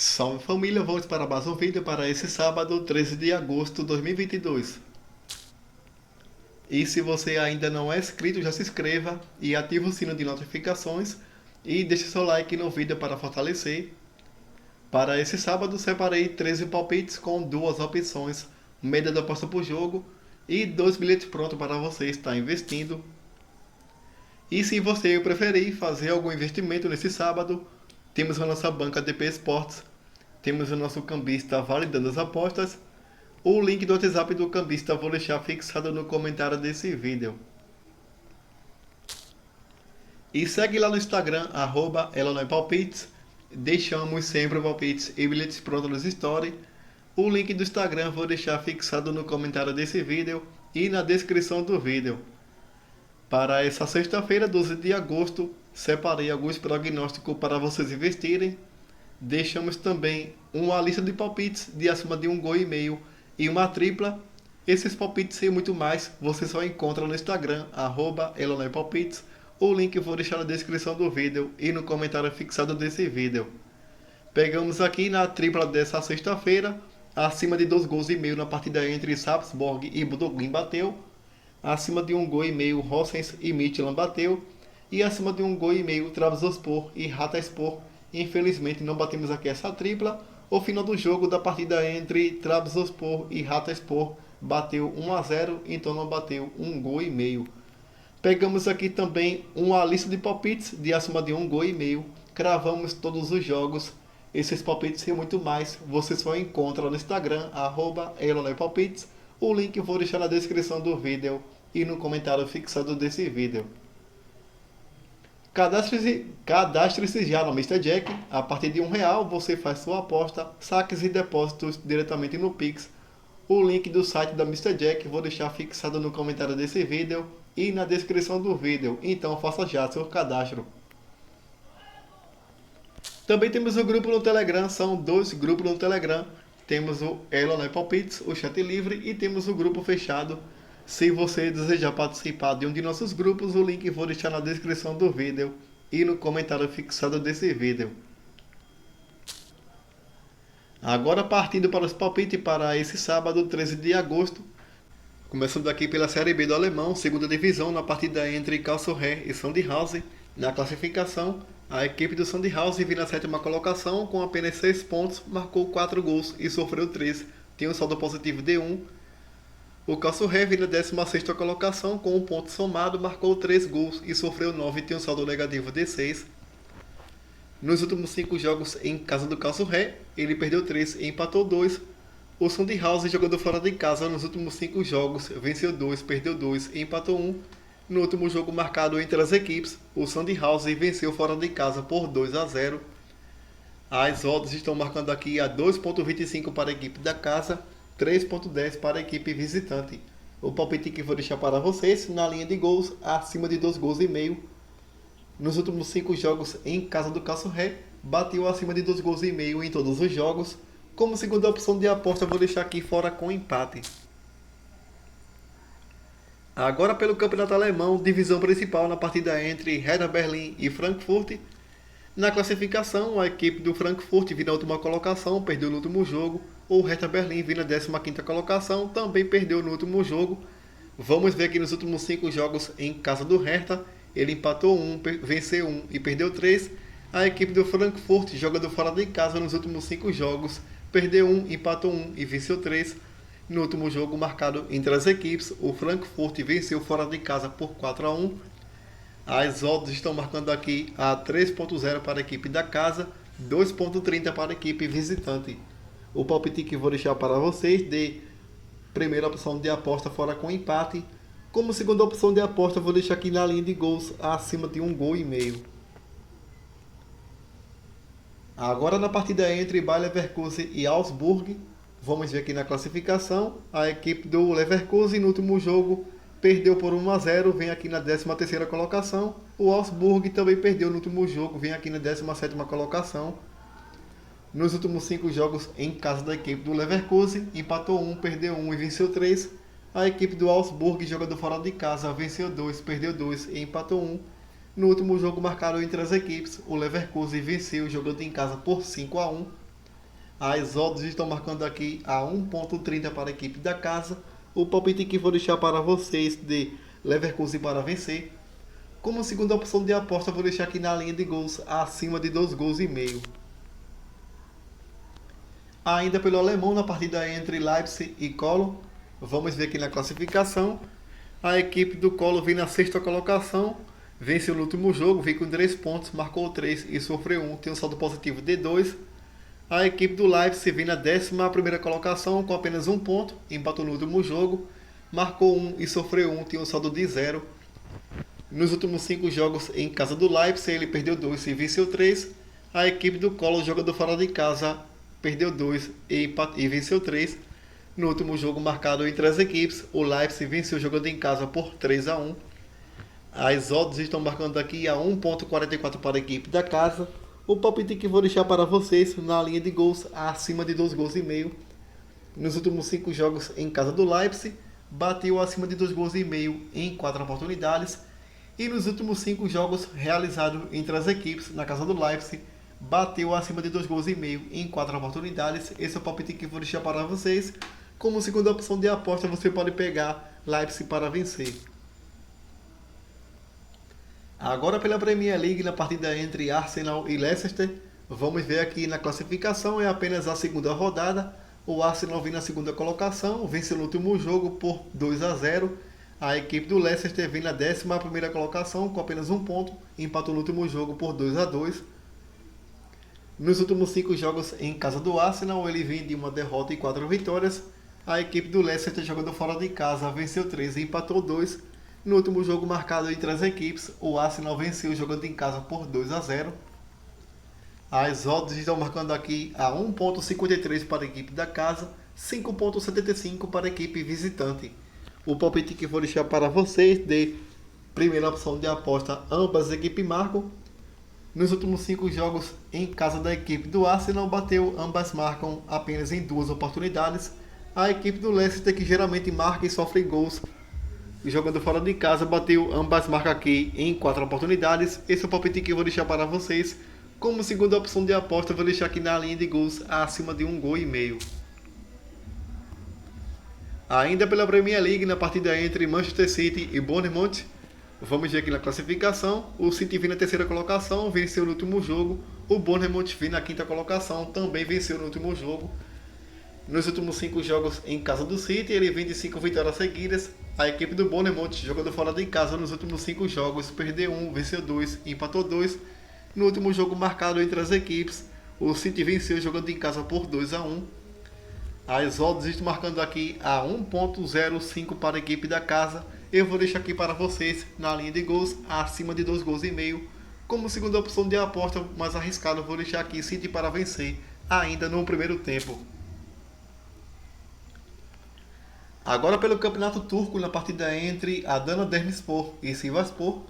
Salve família, vamos para mais um vídeo para esse sábado, 13 de agosto de 2022. E se você ainda não é inscrito, já se inscreva e ative o sino de notificações e deixe seu like no vídeo para fortalecer. Para esse sábado, separei 13 palpites com duas opções, média da aposta por jogo e dois bilhetes prontos para você estar investindo. E se você preferir fazer algum investimento nesse sábado, temos a nossa banca DP Esportes, temos o nosso cambista validando as apostas. O link do WhatsApp do cambista vou deixar fixado no comentário desse vídeo. E segue lá no Instagram, @elonoipalpites. Deixamos sempre palpites e bilhetes prontos nos stories. O link do Instagram vou deixar fixado no comentário desse vídeo e na descrição do vídeo. Para essa sexta-feira, 12 de agosto, separei alguns prognósticos para vocês investirem. Deixamos também uma lista de palpites de acima de 1,5 gol e uma tripla. Esses palpites e muito mais você só encontra no Instagram, @elonoipalpites. O link eu vou deixar na descrição do vídeo e no comentário fixado desse vídeo. Pegamos aqui na tripla dessa sexta-feira, acima de 2,5 gols na partida entre Sarpsborg e Budogin bateu. Acima de 1,5 gol, Horsens e Midtjylland bateu. E acima de 1,5 gol, Trabzonspor e Hatayspor. Infelizmente não batemos aqui essa tripla. O final do jogo da partida entre Trabzonspor e Hatayspor bateu 1-0, então não bateu 1,5 gol. Pegamos aqui também uma lista de palpites de acima de 1,5 gol. Cravamos todos os jogos. Esses palpites e muito mais você só encontra no Instagram, @elonoipalpites. O link eu vou deixar na descrição do vídeo e no comentário fixado desse vídeo. Cadastre-se já no Mr. Jack. A partir de R$1 você faz sua aposta, saques e depósitos diretamente no Pix. O link do site da Mr. Jack vou deixar fixado no comentário desse vídeo e na descrição do vídeo. Então faça já seu cadastro. Também temos o grupo no Telegram, são dois grupos no Telegram. Temos o Elonoipalpites, o chat livre, e temos o grupo fechado. Se você desejar participar de um de nossos grupos, o link vou deixar na descrição do vídeo e no comentário fixado desse vídeo. Agora partindo para os palpites para esse sábado, 13 de agosto. Começando aqui pela Série B do Alemão, segunda divisão, na partida entre Karlsruhe e Sandhausen. Na classificação, a equipe do Sandhausen vem na sétima colocação com apenas 6 pontos, marcou 4 gols e sofreu 3. Tem um saldo positivo de 1. O Karlsruhe vem na 16ª colocação com 1 ponto somado, marcou 3 gols e sofreu 9 e tem um saldo negativo de 6. Nos últimos 5 jogos em casa do Karlsruhe, ele perdeu 3 e empatou 2. O Sandhausen, jogando fora de casa nos últimos 5 jogos, venceu 2, perdeu 2 e empatou 1. No último jogo marcado entre as equipes, o Sandhausen venceu fora de casa por 2-0. As odds estão marcando aqui a 2,25 para a equipe da casa, 3,10 para a equipe visitante. O palpite que vou deixar para vocês na linha de gols, acima de 2,5 gols. Nos últimos 5 jogos em casa do Karlsruhe, bateu acima de 2,5 gols em todos os jogos. Como segunda opção de aposta, vou deixar aqui fora com empate. Agora pelo campeonato alemão, divisão principal na partida entre Hertha Berlim e Frankfurt. Na classificação, a equipe do Frankfurt vindo na última colocação, perdeu no último jogo. O Hertha Berlim vindo na 15ª colocação, também perdeu no último jogo. Vamos ver aqui nos últimos 5 jogos em casa do Hertha. Ele empatou 1, venceu 1 e perdeu 3. A equipe do Frankfurt, jogando fora de casa nos últimos 5 jogos, perdeu 1, empatou 1 e venceu 3. No último jogo marcado entre as equipes, o Frankfurt venceu fora de casa por 4-1. As odds estão marcando aqui a 3,0 para a equipe da casa, 2,30 para a equipe visitante. O palpite que vou deixar para vocês de primeira opção de aposta fora com empate. Como segunda opção de aposta, vou deixar aqui na linha de gols acima de 1,5 gol. Agora na partida entre Bayer Leverkusen e Augsburg, vamos ver aqui na classificação. A equipe do Leverkusen no último jogo perdeu por 1-0, vem aqui na 13ª colocação. O Augsburg também perdeu no último jogo, vem aqui na 17ª colocação. Nos últimos 5 jogos em casa da equipe do Leverkusen, empatou 1, perdeu 1 e venceu 3. A equipe do Augsburg, jogando fora de casa, venceu 2, perdeu 2 e empatou 1. No último jogo marcado entre as equipes, o Leverkusen venceu jogando em casa por 5-1. As odds estão marcando aqui a 1,30 para a equipe da casa. O palpite que vou deixar para vocês de Leverkusen para vencer. Como segunda opção de aposta, vou deixar aqui na linha de gols acima de 2 gols e meio. Ainda pelo alemão, na partida entre Leipzig e Colo, vamos ver aqui na classificação. A equipe do Colo vem na sexta colocação, venceu no último jogo, veio com 3 pontos, marcou 3 e sofreu 1, tem um saldo positivo de 2. A equipe do Leipzig vem na 11ª colocação com apenas 1 ponto, empatou no último jogo, marcou 1 e sofreu 1, tem um saldo de 0. Nos últimos 5 jogos em casa do Leipzig, ele perdeu 2 e venceu 3. A equipe do Colo, jogando fora de casa, perdeu 2 e venceu 3. No último jogo marcado entre as equipes, o Leipzig venceu jogando em casa por 3-1. As odds estão marcando aqui a 1,44 para a equipe da casa. O palpite que vou deixar para vocês na linha de gols acima de 2 gols e meio. Nos últimos 5 jogos em casa do Leipzig, bateu acima de 2 gols e meio em 4 oportunidades. E nos últimos 5 jogos realizados entre as equipes na casa do Leipzig, bateu acima de 2 gols e meio em 4 oportunidades. Esse é o palpite que vou deixar para vocês. Como segunda opção de aposta, você pode pegar Leipzig para vencer. Agora pela Premier League, na partida entre Arsenal e Leicester, vamos ver aqui na classificação, é apenas a segunda rodada. O Arsenal vem na segunda colocação, venceu no último jogo por 2-0. A equipe do Leicester vem na 11ª colocação com apenas 1 ponto, empatou no último jogo por 2-2. Nos últimos 5 jogos em casa do Arsenal, ele vem de uma derrota e 4 vitórias. A equipe do Leicester, jogando fora de casa, venceu 3 e empatou 2. No último jogo marcado entre as equipes, o Arsenal venceu jogando em casa por 2-0. As odds estão marcando aqui a 1,53 para a equipe da casa, 5,75 para a equipe visitante. O palpite que vou deixar para vocês de primeira opção de aposta, ambas as equipes marcam. Nos últimos 5 jogos em casa da equipe do Arsenal, ambas marcam apenas em 2 oportunidades. A equipe do Leicester, que geralmente marca e sofre gols, jogando fora de casa, ambas marcam aqui em 4 oportunidades. Esse é o palpite que eu vou deixar para vocês. Como segunda opção de aposta, eu vou deixar aqui na linha de gols acima de 1 gol e meio. Ainda pela Premier League, na partida entre Manchester City e Bournemouth, vamos ver aqui na classificação. O City vem na 3ª colocação, venceu no último jogo. O Bournemouth vem na 5ª colocação, também venceu no último jogo. Nos últimos 5 jogos em casa do City, ele vem de 5 vitórias seguidas. A equipe do Bournemouth, jogando fora de casa nos últimos 5 jogos, perdeu 1, venceu 2 e empatou 2. No último jogo marcado entre as equipes, o City venceu jogando em casa por 2-1. As odds estão marcando aqui a 1,05 para a equipe da casa. Eu vou deixar aqui para vocês na linha de gols acima de 2 gols e meio. Como segunda opção de aposta mais arriscada, vou deixar aqui City para vencer ainda no primeiro tempo. Agora pelo Campeonato Turco, na partida entre Adana Demirspor e Sivasspor,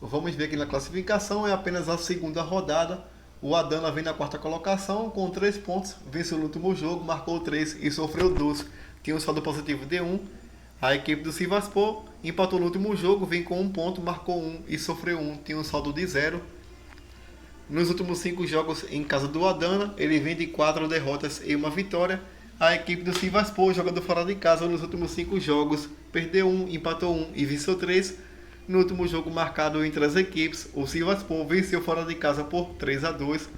vamos ver aqui na classificação, é apenas a segunda rodada. O Adana vem na 4ª colocação com 3 pontos, venceu no último jogo, marcou 3 e sofreu 2, tinha um saldo positivo de 1. A equipe do Sivasspor empatou no último jogo, vem com 1 ponto, marcou 1 e sofreu 1, tinha um saldo de 0. Nos últimos 5 jogos em casa do Adana, ele vem de 4 derrotas e 1 vitória. A equipe do Sivasspor, jogando fora de casa nos últimos 5 jogos, perdeu 1, empatou 1 e venceu 3. No último jogo marcado entre as equipes, o Sivasspor venceu fora de casa por 3-2.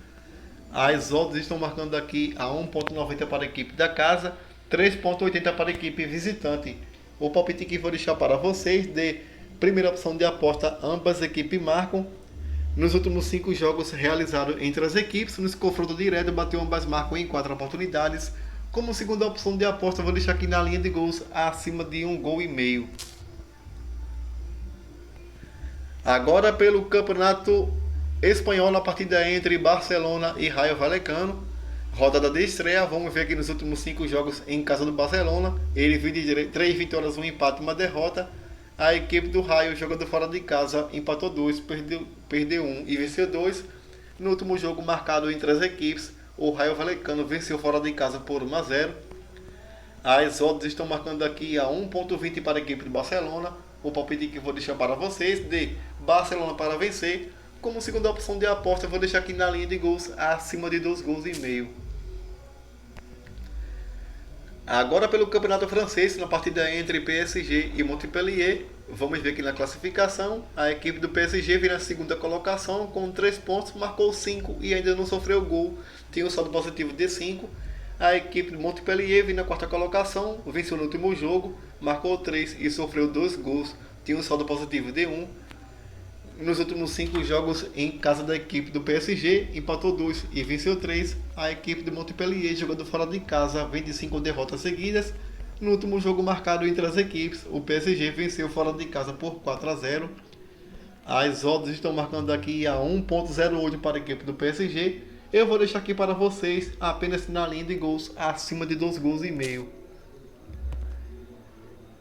As odds estão marcando aqui a 1,90 para a equipe da casa, 3,80 para a equipe visitante. O palpite que vou deixar para vocês de primeira opção de aposta, ambas equipes marcam. Nos últimos 5 jogos realizados entre as equipes, nesse confronto direto, ambas marcam em 4 oportunidades. Como segunda opção de aposta, vou deixar aqui na linha de gols acima de 1 gol e meio. Agora pelo Campeonato Espanhol, na partida entre Barcelona e Rayo Vallecano, rodada de estreia. Vamos ver aqui nos últimos 5 jogos em casa do Barcelona, ele viu de 3 vitórias, 1 empate e 1 derrota. A equipe do Rayo, jogando fora de casa, empatou 2, perdeu 1 e venceu 2. No último jogo marcado entre as equipes, o Rayo Vallecano venceu fora de casa por 1-0. As odds estão marcando aqui a 1,20 para a equipe do Barcelona. O palpite que vou deixar para vocês de Barcelona para vencer. Como segunda opção de aposta, eu vou deixar aqui na linha de gols acima de 2 gols e meio. Agora pelo Campeonato Francês, na partida entre PSG e Montpellier, vamos ver que na classificação, a equipe do PSG vem na segunda colocação com 3 pontos, marcou 5 e ainda não sofreu gol, tem um saldo positivo de 5. A equipe do Montpellier vem na quarta colocação, venceu no último jogo, marcou 3 e sofreu 2 gols, tem um saldo positivo de 1. Nos últimos 5 jogos em casa da equipe do PSG, empatou 2 e venceu 3. A equipe do Montpellier, jogando fora de casa, vem de 5 derrotas seguidas. No último jogo marcado entre as equipes, o PSG venceu fora de casa por 4-0. As odds estão marcando aqui a 1.08 para a equipe do PSG. Eu vou deixar aqui para vocês apenas na linha de gols acima de 2 gols e meio.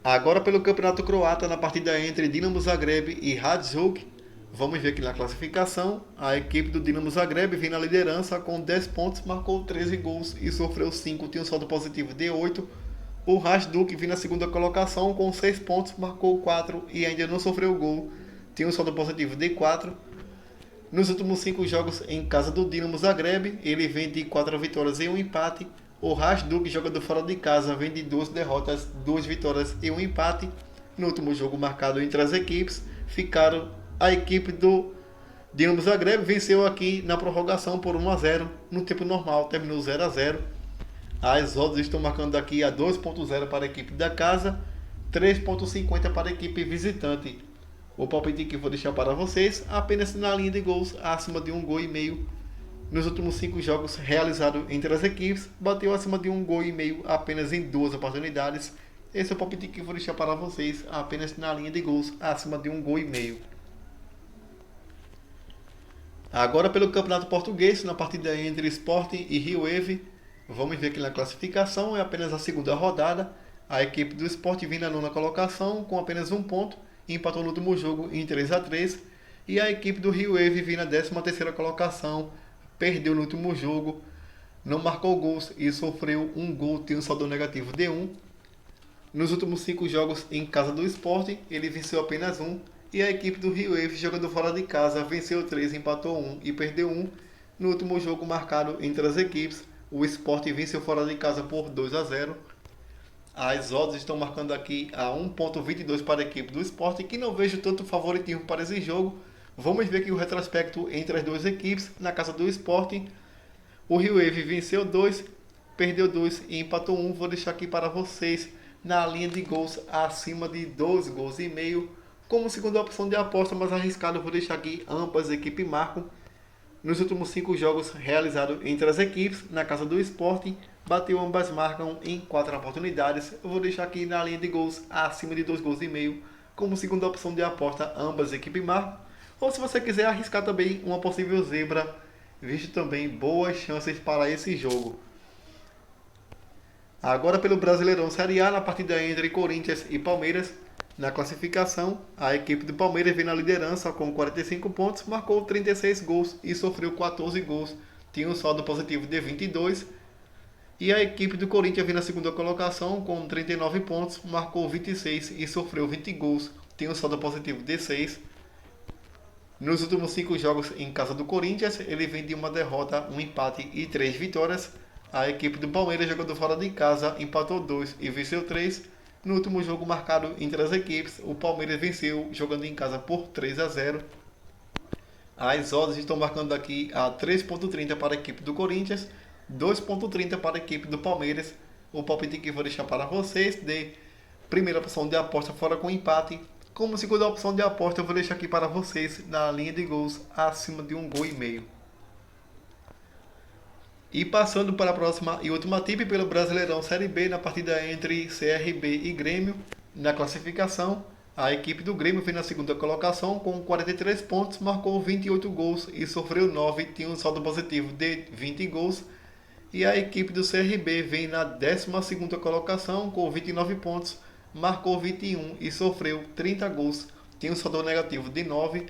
Agora pelo Campeonato Croata, na partida entre Dinamo Zagreb e Hajduk, vamos ver aqui na classificação, a equipe do Dinamo Zagreb vem na liderança com 10 pontos, marcou 13 gols e sofreu 5, tem um saldo positivo de 8. O Hajduk vem na segunda colocação com 6 pontos, marcou 4 e ainda não sofreu gol, tem um saldo positivo de 4. Nos últimos 5 jogos em casa do Dinamo Zagreb, ele vem de 4 vitórias e 1 empate. O Hajduk, jogador fora de casa, vem de 2 derrotas, 2 vitórias e 1 empate. No último jogo marcado entre as equipes, a equipe do Dinamo Zagreb venceu aqui na prorrogação por 1-0. No tempo normal terminou 0-0. As odds estão marcando aqui a 2.0 para a equipe da casa, 3.50 para a equipe visitante. O palpite que vou deixar para vocês apenas na linha de gols acima de 1 gol e meio. Nos últimos 5 jogos realizados entre as equipes, bateu acima de 1 gol e meio apenas em 2 oportunidades. Esse é o palpite que vou deixar para vocês apenas na linha de gols acima de 1 gol e meio. Agora pelo Campeonato Português, na partida entre Sporting e Rio Ave, vamos ver que na classificação é apenas a segunda rodada. A equipe do Sporting vem na nona colocação com apenas 1 ponto, empatou no último jogo em 3-3. E a equipe do Rio Ave vem na 13ª colocação, perdeu no último jogo, não marcou gols e sofreu 1 gol, tem um saldo negativo de 1. Nos últimos 5 jogos em casa do Sporting, ele venceu apenas 1. E a equipe do Rio Ave, jogando fora de casa, venceu 3, empatou 1 e perdeu 1. No último jogo marcado entre as equipes, o Sporting venceu fora de casa por 2-0. As odds estão marcando aqui a 1.22 para a equipe do Sporting, que não vejo tanto favoritismo para esse jogo. Vamos ver aqui o retrospecto entre as duas equipes. Na casa do Sporting, o Rio Ave venceu 2, perdeu 2 e empatou 1. Vou deixar aqui para vocês na linha de gols acima de 2 gols e meio. Como segunda opção de aposta, mais arriscado, vou deixar aqui ambas as equipes marcam. Nos últimos 5 jogos realizados entre as equipes, na casa do Sporting, bateu ambas marcam em 4 oportunidades. Eu vou deixar aqui na linha de gols acima de 2 gols e meio. Como segunda opção de aposta, ambas as equipes marcam. Ou se você quiser arriscar também uma possível zebra, visto também boas chances para esse jogo. Agora pelo Brasileirão Série A, na partida entre Corinthians e Palmeiras. Na classificação, a equipe do Palmeiras vem na liderança com 45 pontos, marcou 36 gols e sofreu 14 gols, tinha um saldo positivo de 22. E a equipe do Corinthians vem na segunda colocação com 39 pontos, marcou 26 e sofreu 20 gols, tinha um saldo positivo de 6. Nos últimos 5 jogos em casa do Corinthians, ele vem de uma derrota, um empate e 3 vitórias. A equipe do Palmeiras, jogando fora de casa, empatou 2 e venceu 3. No último jogo marcado entre as equipes, o Palmeiras venceu jogando em casa por 3-0. As odds estão marcando aqui a 3.30 para a equipe do Corinthians, 2.30 para a equipe do Palmeiras. O palpite que vou deixar para vocês de primeira opção de aposta fora com empate. Como segunda opção de aposta, eu vou deixar aqui para vocês na linha de gols acima de 1 gol e meio. E passando para a próxima e última tip pelo Brasileirão Série B, na partida entre CRB e Grêmio. Na classificação, a equipe do Grêmio vem na segunda colocação com 43 pontos, marcou 28 gols e sofreu 9, tinha um saldo positivo de 20 gols. E a equipe do CRB vem na 12ª colocação com 29 pontos, marcou 21 e sofreu 30 gols, tinha um saldo negativo de 9.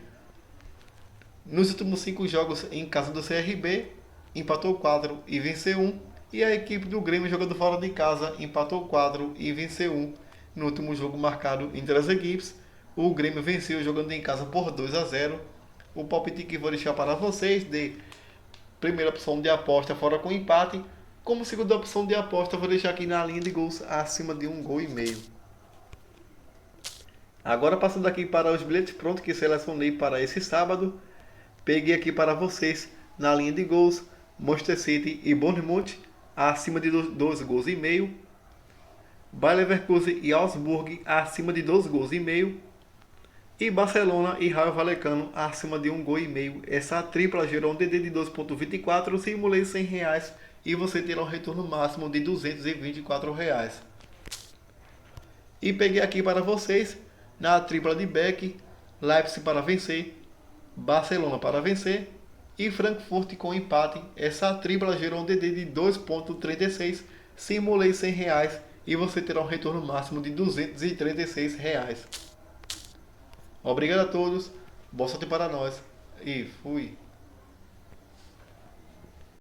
Nos últimos 5 jogos em casa do CRB, empatou 4 e venceu 1. E a equipe do Grêmio, jogando fora de casa, empatou 4 e venceu 1. No último jogo marcado entre as equipes, o Grêmio venceu jogando em casa por 2-0. O palpite que vou deixar para vocês de primeira opção de aposta fora com empate, Como segunda opção de aposta, eu vou deixar aqui na linha de gols acima de 1,5 gols. Agora passando aqui para os bilhetes prontos que selecionei para esse sábado. Peguei aqui para vocês na linha de gols Manchester City e Bournemouth acima de 2,5 gols. Bayer Leverkusen e Augsburg acima de 2,5 gols. E Barcelona e Raio Vallecano acima de 1,5 gol. Essa tripla gerou um DD de 2,24. Simulei R$100 e você terá um retorno máximo de R$224. E peguei aqui para vocês na tripla de Beck, Leipzig para vencer, Barcelona para vencer e Frankfurt com empate. Essa tripla gerou um DD de 2,36. Simulei R$100 e você terá um retorno máximo de R$236. Obrigado a todos, boa sorte para nós e fui!